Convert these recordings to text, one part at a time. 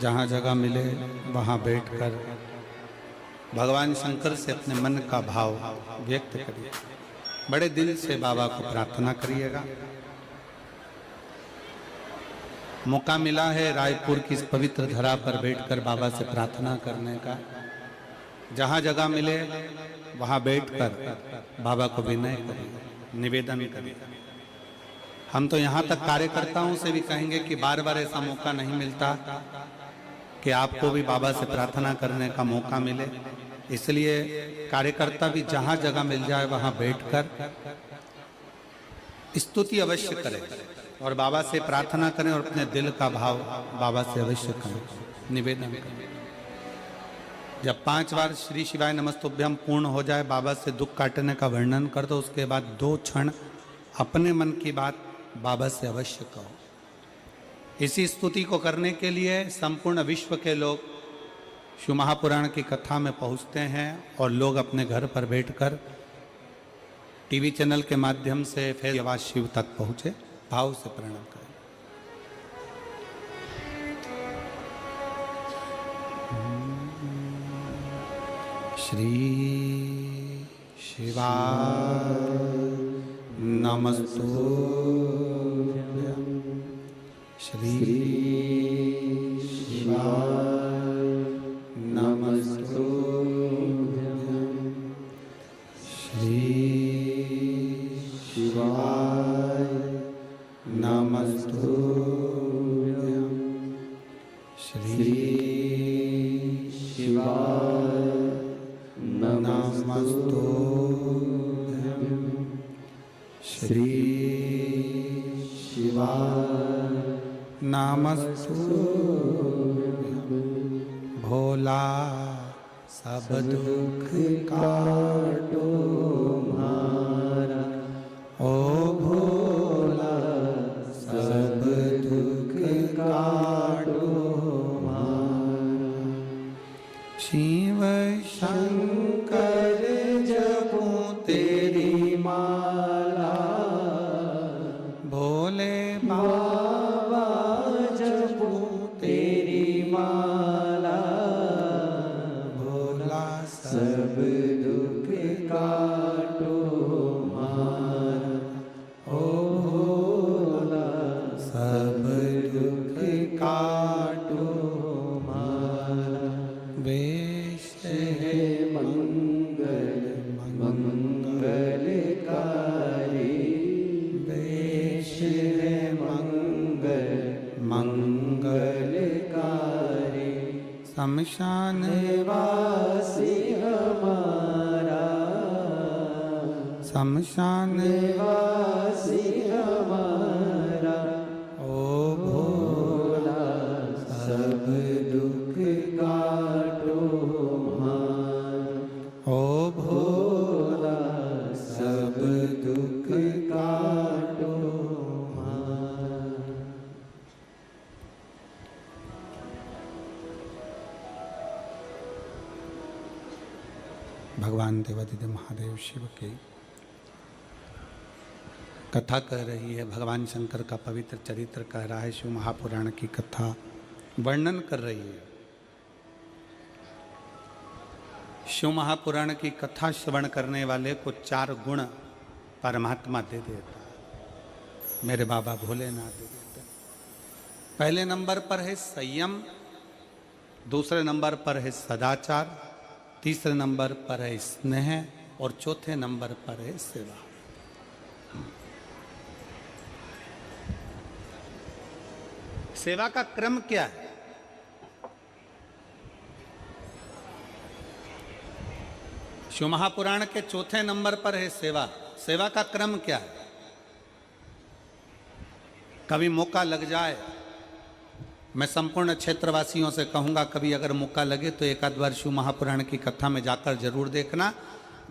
जहाँ जगह मिले वहाँ बैठकर भगवान शंकर से अपने मन का भाव व्यक्त करिए। बड़े दिल से बाबा को प्रार्थना करिएगा। मौका मिला है रायपुर की इस पवित्र धरा पर बैठकर बाबा से प्रार्थना करने का। जहाँ जगह मिले वहाँ बैठकर बाबा को विनय करिए, निवेदन करिए। हम तो यहाँ तक कार्यकर्ताओं से भी कहेंगे कि बार बार ऐसा मौका नहीं मिलता कि आपको भी बाबा से प्रार्थना करने का मौका मिले। इसलिए कार्यकर्ता भी जहाँ जगह मिल जाए वहाँ बैठकर स्तुति अवश्य करें और बाबा से प्रार्थना करें और अपने दिल का भाव बाबा से अवश्य करें, निवेदन करें। जब 5 बार श्री शिवाय नमस्तुभ्यम पूर्ण हो जाए, बाबा से दुख काटने का वर्णन कर दो। उसके बाद 2 क्षण अपने मन की बात बाबा से अवश्य कहो। इसी स्तुति को करने के लिए संपूर्ण विश्व के लोग शिव महापुराण की कथा में पहुंचते हैं और लोग अपने घर पर बैठकर टीवी चैनल के माध्यम से फिर आवाज शिव तक पहुंचे। भाव से प्रणाम करें। श्री शिवाय नमस्तुभ्यं। श्री शिवाय नमस्तुभ्यं। श्री शिवाय नमस्तुभ्यं। श्री शिवाय नमस्तुभ्यं। श्री शिवाय नमस्तुभ्यं। भोला सब दुख काटो मारा, ओ भोला सब दुख काटो मारा। शिव शंकर जपूं तेरी माला, भोले बाबा जपूं तेरी माला। भोला सब दुख काटो मारा, ओ भोला सब दुख काटो मारा। वेश है मंगल मंगलकारी, वेश है मंगल मंगलकारी। शमशान वासी हमारा, शमशान वासी हमारा। ओ भोला सब दुख काटो मारा, ओ भोला सब दुख काटो मारा। भगवान देवादिदेव महादेव शिव की कथा कह रही है। भगवान शंकर का पवित्र चरित्र कह रहा है। शिव महापुराण की कथा वर्णन कर रही है। शिव महापुराण की कथा श्रवण करने वाले को 4 गुण परमात्मा दे देता है। मेरे बाबा भोलेनाथ दे देते हैं। पहले नंबर पर है संयम, दूसरे नंबर पर है सदाचार, तीसरे नंबर पर है स्नेह और चौथे नंबर पर है सेवा। सेवा का क्रम क्या है? शिव महापुराण के चौथे नंबर पर है सेवा। सेवा का क्रम क्या है? कभी मौका लग जाए, मैं संपूर्ण क्षेत्रवासियों से कहूंगा, कभी अगर मौका लगे तो एक आध बार शिव महापुराण की कथा में जाकर जरूर देखना।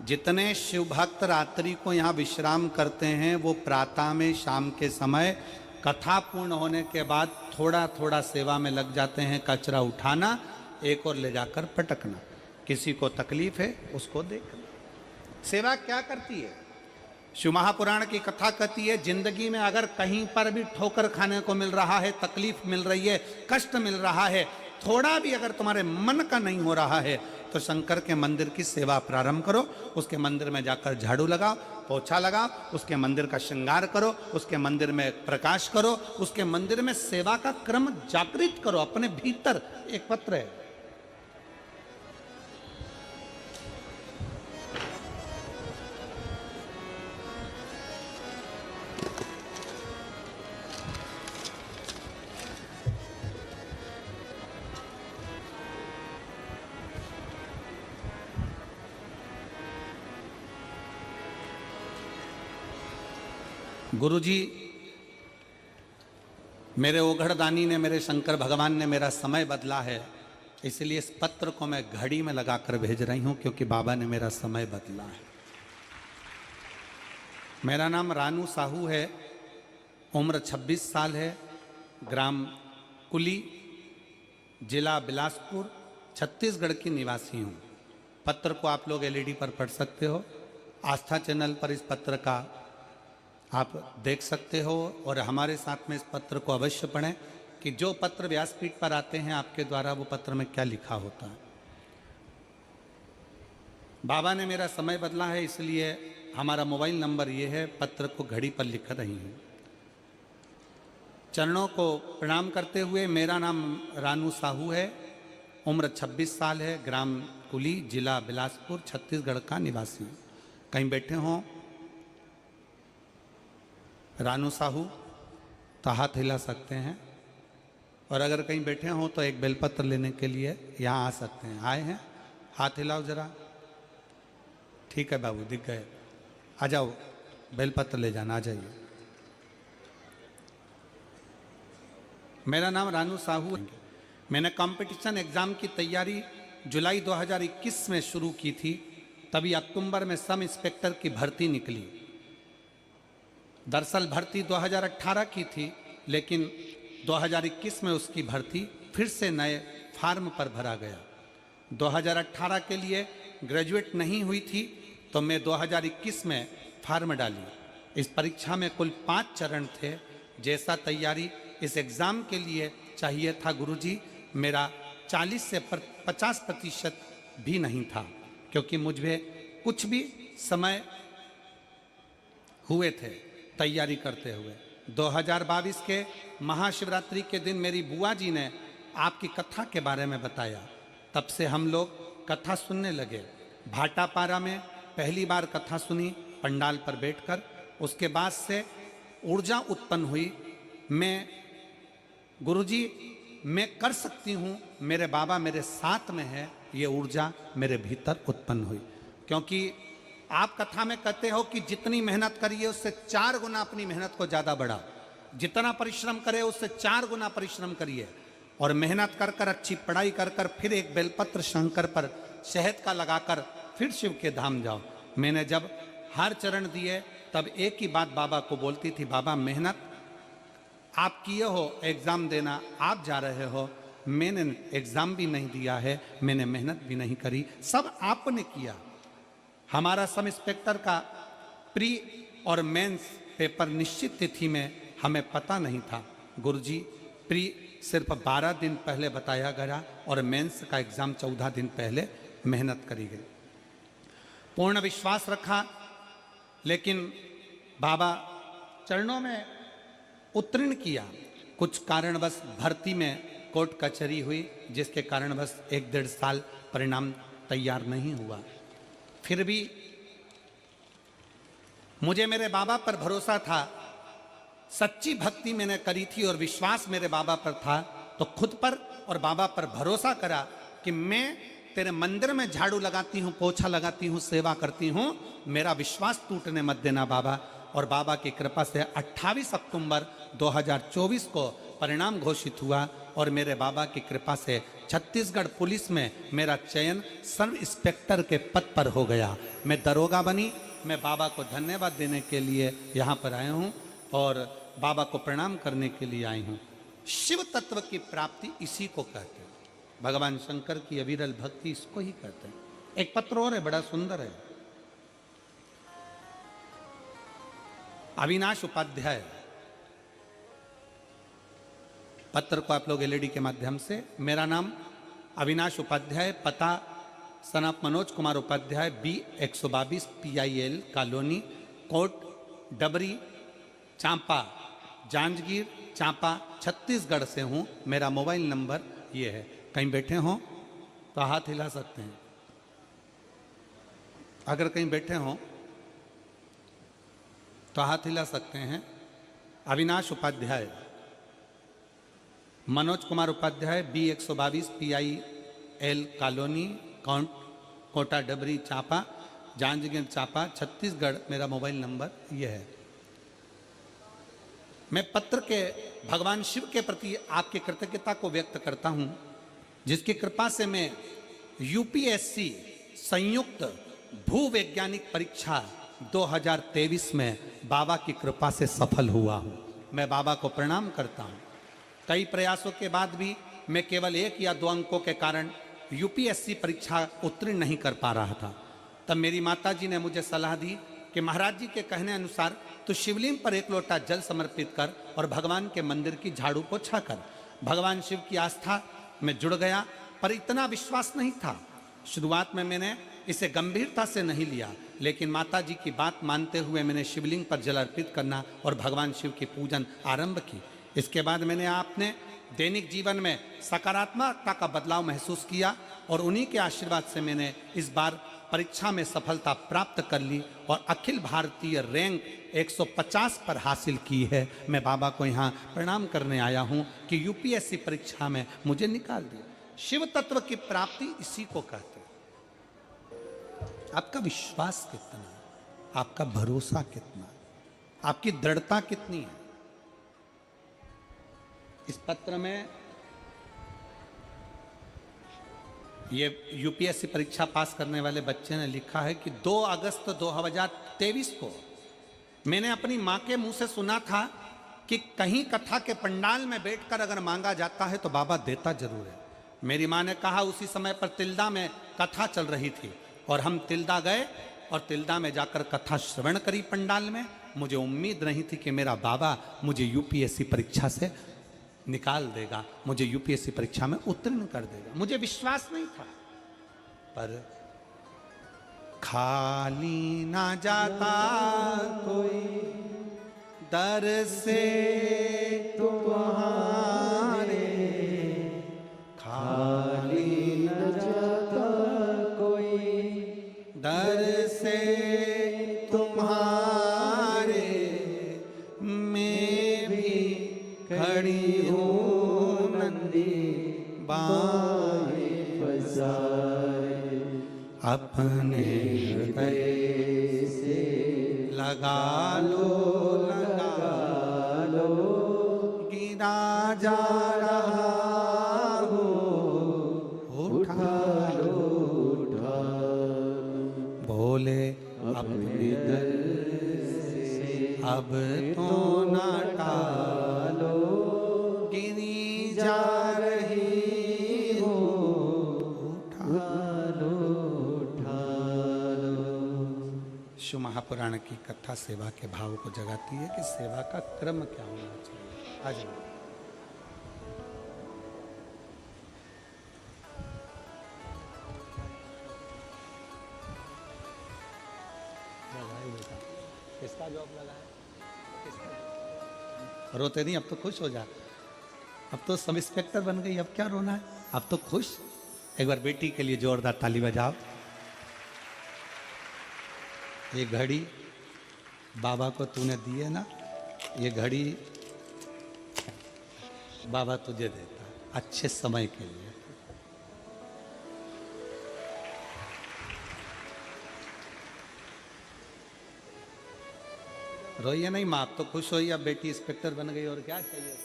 जितने शिव भक्त रात्रि को यहाँ विश्राम करते हैं, वो प्रातः में शाम के समय कथा पूर्ण होने के बाद थोड़ा थोड़ा सेवा में लग जाते हैं। कचरा उठाना, एक और ले जाकर पटकना, किसी को तकलीफ है उसको देखना। सेवा क्या करती है? शिव महापुराण की कथा कहती है, जिंदगी में अगर कहीं पर भी ठोकर खाने को मिल रहा है, तकलीफ मिल रही है, कष्ट मिल रहा है, थोड़ा भी अगर तुम्हारे मन का नहीं हो रहा है तो शंकर के मंदिर की सेवा प्रारंभ करो। उसके मंदिर में जाकर झाड़ू लगाओ, पोछा लगाओ, उसके मंदिर का श्रृंगार करो, उसके मंदिर में प्रकाश करो, उसके मंदिर में सेवा का क्रम जागृत करो। अपने भीतर एक पत्र है, गुरुजी मेरे ओघड़दानी ने, मेरे शंकर भगवान ने मेरा समय बदला है, इसलिए इस पत्र को मैं घड़ी में लगाकर भेज रही हूं, क्योंकि बाबा ने मेरा समय बदला है। मेरा नाम रानू साहू है, उम्र 26 साल है, ग्राम कुली, जिला बिलासपुर, छत्तीसगढ़ की निवासी हूं। पत्र को आप लोग एलईडी पर पढ़ सकते हो, आस्था चैनल पर इस पत्र का आप देख सकते हो, और हमारे साथ में इस पत्र को अवश्य पढ़ें कि जो पत्र व्यासपीठ पर आते हैं आपके द्वारा, वो पत्र में क्या लिखा होता है। बाबा ने मेरा समय बदला है, इसलिए हमारा मोबाइल नंबर ये है, पत्र को घड़ी पर लिख रही हूँ। चरणों को प्रणाम करते हुए, मेरा नाम रानू साहू है, उम्र 26 साल है, ग्राम कुली, जिला बिलासपुर, छत्तीसगढ़ का निवासी हूँ। कहीं बैठे हों रानू साहू तो हाथ हिला सकते हैं, और अगर कहीं बैठे हों तो एक बेलपत्र लेने के लिए यहाँ आ सकते हैं। आए हैं? हाथ हिलाओ जरा। ठीक है बाबू, दिख गए। आ जाओ, बेलपत्र ले जाना, आ जाइए। मेरा नाम रानू साहू है। मैंने कंपटीशन एग्ज़ाम की तैयारी जुलाई 2021 में शुरू की थी, तभी अक्टूबर में सब इंस्पेक्टर की भर्ती निकली। दरअसल भर्ती 2018 की थी, लेकिन 2021 में उसकी भर्ती फिर से नए फार्म पर भरा गया। 2018 के लिए ग्रेजुएट नहीं हुई थी, तो मैं 2021 में फार्म डाली। इस परीक्षा में कुल 5 चरण थे। जैसा तैयारी इस एग्ज़ाम के लिए चाहिए था गुरुजी, मेरा 40 से 50% भी नहीं था, क्योंकि मुझे कुछ भी समय हुए थे तैयारी करते हुए। 2022 के महाशिवरात्रि के दिन मेरी बुआ जी ने आपकी कथा के बारे में बताया, तब से हम लोग कथा सुनने लगे। भाटापारा में पहली बार कथा सुनी पंडाल पर बैठकर, उसके बाद से ऊर्जा उत्पन्न हुई। मैं गुरुजी मैं कर सकती हूँ, मेरे बाबा मेरे साथ में है, ये ऊर्जा मेरे भीतर उत्पन्न हुई। क्योंकि आप कथा में कहते हो कि जितनी मेहनत करिए उससे 4 गुना अपनी मेहनत को ज़्यादा बढ़ा, जितना परिश्रम करे उससे 4 गुना परिश्रम करिए, और मेहनत कर कर, अच्छी पढ़ाई कर कर, फिर एक बेलपत्र शंकर पर शहद का लगाकर फिर शिव के धाम जाओ। मैंने जब हर चरण दिए तब एक ही बात बाबा को बोलती थी, बाबा मेहनत आप किए हो, एग्ज़ाम देना आप जा रहे हो, मैंने एग्ज़ाम भी नहीं दिया है, मैंने मेहनत भी नहीं करी, सब आपने किया। हमारा सब इंस्पेक्टर का प्री और मेंस पेपर निश्चित तिथि में हमें पता नहीं था गुरुजी। प्री सिर्फ 12 दिन पहले बताया गया और मेंस का एग्ज़ाम 14 दिन पहले मेहनत करी गई। पूर्ण विश्वास रखा, लेकिन बाबा चरणों में उत्तीर्ण किया। कुछ कारणवश भर्ती में कोर्ट कचहरी हुई, जिसके कारणवश 1-1.5 साल परिणाम तैयार नहीं हुआ। फिर भी मुझे मेरे बाबा पर भरोसा था, सच्ची भक्ति मैंने करी थी और विश्वास मेरे बाबा पर था, तो खुद पर और बाबा पर भरोसा करा कि मैं तेरे मंदिर में झाड़ू लगाती हूँ, पोछा लगाती हूँ, सेवा करती हूँ, मेरा विश्वास टूटने मत देना बाबा। और बाबा की कृपा से 28 अक्टूबर 2024 को परिणाम घोषित हुआ, और मेरे बाबा की कृपा से छत्तीसगढ़ पुलिस में मेरा चयन सब इंस्पेक्टर के पद पर हो गया। मैं दरोगा बनी। मैं बाबा को धन्यवाद देने के लिए यहाँ पर आया हूँ और बाबा को प्रणाम करने के लिए आई हूँ। शिव तत्व की प्राप्ति इसी को कहते हैं, भगवान शंकर की अविरल भक्ति इसको ही कहते हैं। एक पत्र और है, बड़ा सुंदर है। अविनाश उपाध्याय पत्र को आप लोग एलईडी के माध्यम से। मेरा नाम अविनाश उपाध्याय, पता सनाप Manoj Kumar Upadhyay, B122 PIL colony, Kot Dabri, Champa, Janjgir Champa, Chhattisgarh से हूँ। मेरा मोबाइल नंबर ये है। कहीं बैठे हों तो हाथ हिला सकते हैं। अगर कहीं बैठे हों तो हाथ हिला सकते हैं। Avinash Upadhyay, Manoj Kumar Upadhyay, B122 PIL colony, Kota Dabri Champa, Janjgir Champa, Chhattisgarh. मेरा मोबाइल नंबर यह है। मैं पत्र के भगवान शिव के प्रति आपकी कृतज्ञता को व्यक्त करता हूं, जिसकी कृपा से मैं UPSC संयुक्त भूवैज्ञानिक परीक्षा 2023 में बाबा की कृपा से सफल हुआ हूं। मैं बाबा को प्रणाम करता हूं। कई प्रयासों के बाद भी मैं केवल 1 या 2 अंकों के कारण UPSC परीक्षा उत्तीर्ण नहीं कर पा रहा था। तब मेरी माताजी ने मुझे सलाह दी कि महाराज जी के कहने अनुसार तो शिवलिंग पर 1 लोटा जल समर्पित कर और भगवान के मंदिर की झाड़ू पोछा कर। भगवान शिव की आस्था में जुड़ गया, पर इतना विश्वास नहीं था। शुरुआत में मैंने इसे गंभीरता से नहीं लिया, लेकिन माता जी की बात मानते हुए मैंने शिवलिंग पर जल अर्पित करना और भगवान शिव की पूजन आरंभ की। इसके बाद मैंने आपने दैनिक जीवन में सकारात्मकता का बदलाव महसूस किया और उन्हीं के आशीर्वाद से मैंने इस बार परीक्षा में सफलता प्राप्त कर ली और अखिल भारतीय रैंक 150 पर हासिल की है। मैं बाबा को यहाँ प्रणाम करने आया हूँ कि UPSC परीक्षा में मुझे निकाल दिया। शिव तत्व की प्राप्ति इसी को कहते हैं। आपका विश्वास कितना, आपका भरोसा कितना, आपकी दृढ़ता कितनी है। इस पत्र में ये UPSC परीक्षा पास करने वाले बच्चे ने लिखा है कि 2 अगस्त 2023 को मैंने अपनी मां के मुंह से सुना था कि कहीं कथा के पंडाल में बैठकर अगर मांगा जाता है तो बाबा देता जरूर है। मेरी मां ने कहा उसी समय पर तिल्दा में कथा चल रही थी और हम तिल्दा गए और तिल्दा में जाकर कथा श्रवण करी पंडाल में। मुझे उम्मीद नहीं थी कि मेरा बाबा मुझे UPSC परीक्षा से निकाल देगा, मुझे UPSC परीक्षा में उत्तीर्ण कर देगा। मुझे विश्वास नहीं था, पर खाली ना जाता कोई दर से तुम्हारे, खाली ना जाता कोई दर से तुम्हारे, मैं भी खड़ी हूँ नंदी बाएं पसारे, अपने हृदय से लगा लो गिरा जा रहा हो, उठा लो बोले अपने दर से अब तो ना टालो, गिरी जा रही हो, उठा लो। शिव महापुराण की कथा सेवा के भाव को जगाती है कि सेवा का क्रम क्या होना चाहिए। आज किसका जॉब लगा है? रोते नहीं, अब तो खुश हो जा। अब तो सब इंस्पेक्टर बन गई, अब क्या रोना है, अब तो खुश। एक बार बेटी के लिए जोरदार ताली बजाओ। ये घड़ी बाबा को तूने दी है ना, ये घड़ी बाबा तुझे देता है अच्छे समय के लिए। रोइए नहीं माँ, आप तो खुश होइए, अब बेटी इंस्पेक्टर बन गई और क्या चाहिए।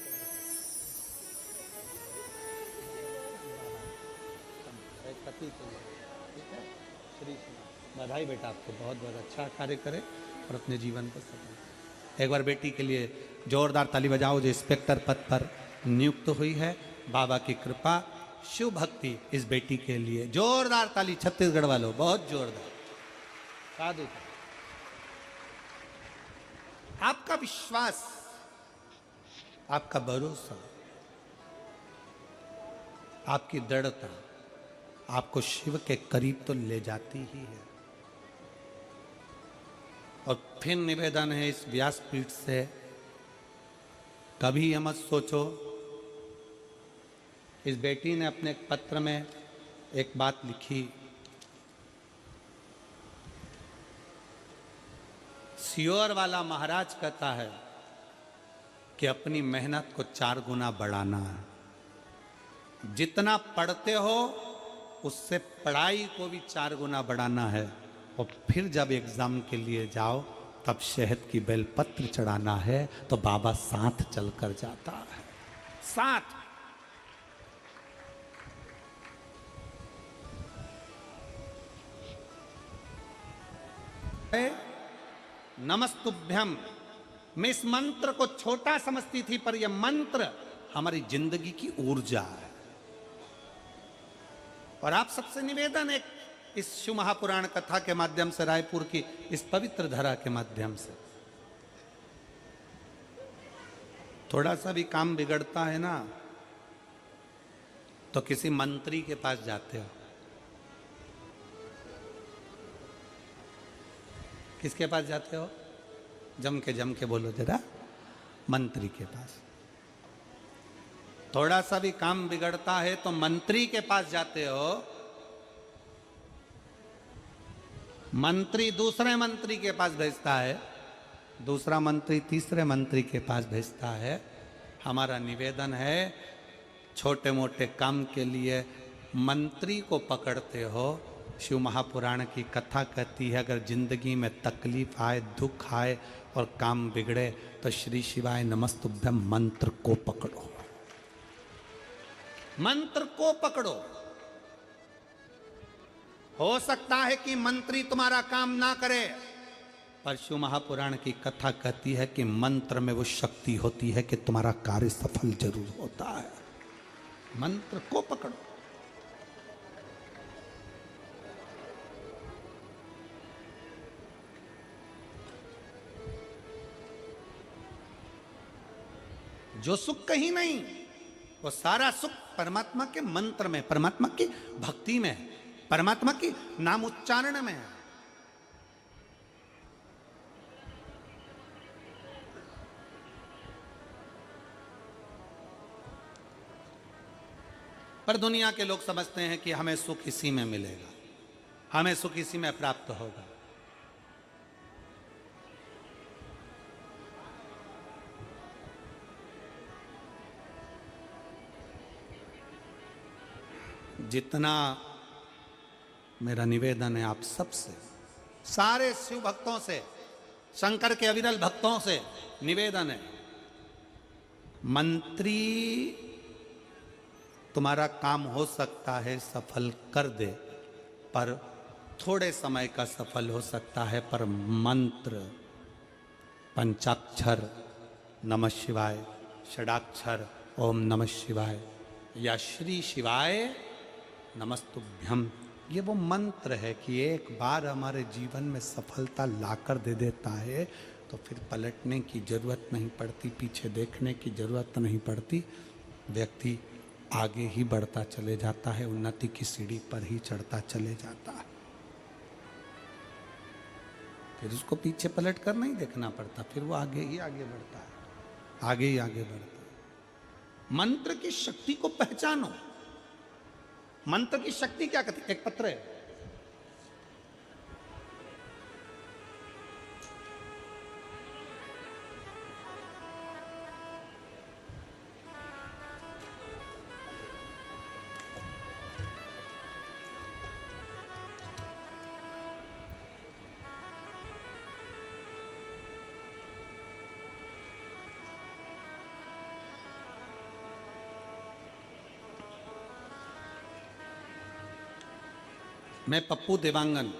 बधाई बेटा, आपको बहुत बहुत अच्छा कार्य करे और अपने जीवन को सफल। एक बार बेटी के लिए जोरदार ताली बजाओ जो इंस्पेक्टर पद पर नियुक्त हुई है। बाबा की कृपा, शिव भक्ति इस बेटी के लिए जोरदार ताली छत्तीसगढ़ वालों, बहुत जोरदार। साधु आपका विश्वास, आपका भरोसा, आपकी दृढ़ता आपको शिव के करीब तो ले जाती ही है। और फिर निवेदन है इस व्यासपीठ से, कभी यह मत सोचो। इस बेटी ने अपने एक पत्र में एक बात लिखी, सियोर वाला महाराज कहता है कि अपनी मेहनत को 4 गुना बढ़ाना है। जितना पढ़ते हो उससे पढ़ाई को भी 4 गुना बढ़ाना है। और फिर जब एग्जाम के लिए जाओ तब शहद की बेलपत्र चढ़ाना है तो बाबा साथ चलकर जाता है, साथ। नमस्तुभ्यम। मैं इस मंत्र को छोटा समझती थी, पर यह मंत्र हमारी जिंदगी की ऊर्जा है। और आप सबसे निवेदन है इस शिव महापुराण कथा के माध्यम से, रायपुर की इस पवित्र धरा के माध्यम से, थोड़ा सा भी काम बिगड़ता है ना तो किसी मंत्री के पास जाते हो। किसके पास जाते हो? जम के बोलो जरा, मंत्री के पास। थोड़ा सा भी काम बिगड़ता है तो मंत्री के पास जाते हो। मंत्री दूसरे मंत्री के पास भेजता है, दूसरा मंत्री तीसरे मंत्री के पास भेजता है। हमारा निवेदन है, छोटे मोटे काम के लिए मंत्री को पकड़ते हो। शिव महापुराण की कथा कहती है, अगर जिंदगी में तकलीफ आए, दुख आए और काम बिगड़े तो श्री शिवाय नमस्तुभ्यम मंत्र को पकड़ो, मंत्र को पकड़ो। हो सकता है कि मंत्री तुम्हारा काम ना करे, पर शिव महापुराण की कथा कहती है कि मंत्र में वो शक्ति होती है कि तुम्हारा कार्य सफल जरूर होता है। मंत्र को पकड़ो। जो सुख कहीं नहीं, वो सारा सुख परमात्मा के मंत्र में, परमात्मा की भक्ति में है, परमात्मा की नाम उच्चारण में है। पर दुनिया के लोग समझते हैं कि हमें सुख इसी में मिलेगा, हमें सुख इसी में प्राप्त होगा। जितना मेरा निवेदन है आप सबसे, सारे शिव भक्तों से, शंकर के अविरल भक्तों से निवेदन है, मंत्री तुम्हारा काम हो सकता है सफल कर दे, पर थोड़े समय का सफल हो सकता है, पर मंत्र पंचाक्षर नमः शिवाय, षडाक्षर ओम नमः शिवाय या श्री शिवाय नमस्तुभ्यम, ये वो मंत्र है कि एक बार हमारे जीवन में सफलता लाकर दे देता है तो फिर पलटने की जरूरत नहीं पड़ती, पीछे देखने की जरूरत नहीं पड़ती। व्यक्ति आगे ही बढ़ता चले जाता है, उन्नति की सीढ़ी पर ही चढ़ता चले जाता है। फिर उसको पीछे पलट कर नहीं देखना पड़ता, फिर वो आगे ही आगे बढ़ता है, आगे ही आगे बढ़ता है। मंत्र की शक्ति को पहचानो। मंत्र की शक्ति क्या कहती है? एक पत्र है, मैं पप्पू देवांगन